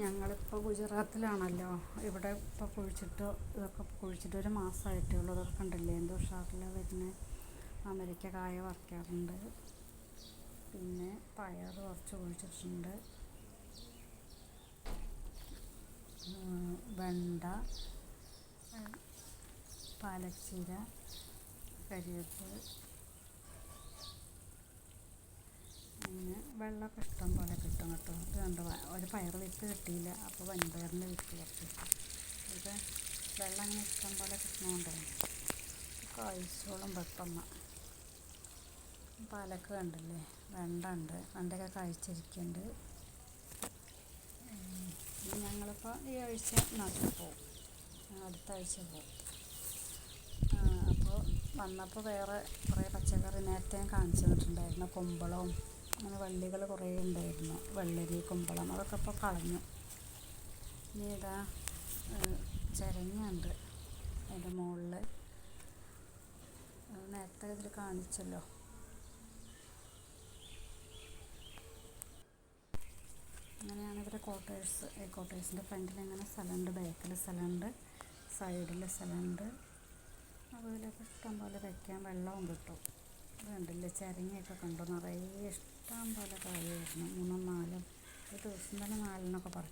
ഞങ്ങളിപ്പോൾ ഗുജറാത്തിലാണല്ലോ. ഇവിടെ ഇപ്പോൾ ഇതൊക്കെ കുഴിച്ചിട്ട് ഒരു മാസമായിട്ടേ ഉള്ളൂ. ഇതൊക്കെ കണ്ടില്ലേ എന്ത് ഉഷാറിൽ വരുന്നത്. അമരിക്ക കായ പറിക്കാറുണ്ട്. പിന്നെ പയർ കുറച്ച് കുഴിച്ചിട്ടുണ്ട്. വെണ്ട, പാലച്ചീര, കരിവേപ്പ്, അങ്ങനെ വെള്ളമൊക്കെ ഇഷ്ടം പോലെ കിട്ടും കേട്ടോ. ഇത് കണ്ടോ, ഒരു പയർ വിത്ത് കിട്ടിയില്ല, അപ്പോൾ വൻപയറിൻ്റെ വിത്ത് കുറച്ച് കിട്ടും. ഇത് വെള്ളം അങ്ങനെ ഇഷ്ടം പോലെ കിട്ടണോണ്ടേ കായ്ച്ചോളും പെട്ടെന്ന്. പാലക്ക് കണ്ടില്ലേ, വെണ്ട ഉണ്ട്, വെണ്ടയൊക്കെ കായ്ച്ചിരിക്കുന്നുണ്ട്. ഞങ്ങളിപ്പോൾ ഈ ആഴ്ച നാട്ടിൽ പോവും, അടുത്ത ആഴ്ച പോവും. അപ്പോൾ വന്നപ്പോൾ വേറെ കുറേ പച്ചക്കറി നേരത്തെ ഞാൻ കാണിച്ചു തന്നിട്ടുണ്ടായിരുന്നു. കുമ്പളവും അങ്ങനെ വള്ളികൾ കുറേ ഉണ്ടായിരുന്നു. വെള്ളരി, കുമ്പളം, അതൊക്കെ ഇപ്പോൾ കളഞ്ഞു. ഇനി ഇതാ ചിരങ്ങയുണ്ട് അതിൻ്റെ മുകളിൽ. നേരത്തെ ഇതിൽ കാണിച്ചല്ലോ. അങ്ങനെയാണ് ഇവരെ ക്വാർട്ടേഴ്സ്. ഈ ക്വാർട്ടേഴ്സിൻ്റെ ഫ്രണ്ടിൽ ഇങ്ങനെ സ്ഥലമുണ്ട്, ബാക്കിൽ സ്ഥലമുണ്ട്, സൈഡിൽ സ്ഥലമുണ്ട്. അതിലൊക്കെ ഇഷ്ടം പോലെ വയ്ക്കാൻ വെള്ളവും കിട്ടും. ഇത് കണ്ടില്ലേ, ചിരങ്ങയൊക്കെ കണ്ടു, നിറയെ ഇഷ്ടം പോലെ കായ് വരുന്നു. 3-4 ഒരു ദിവസം തന്നെ 4 പറിക്കും.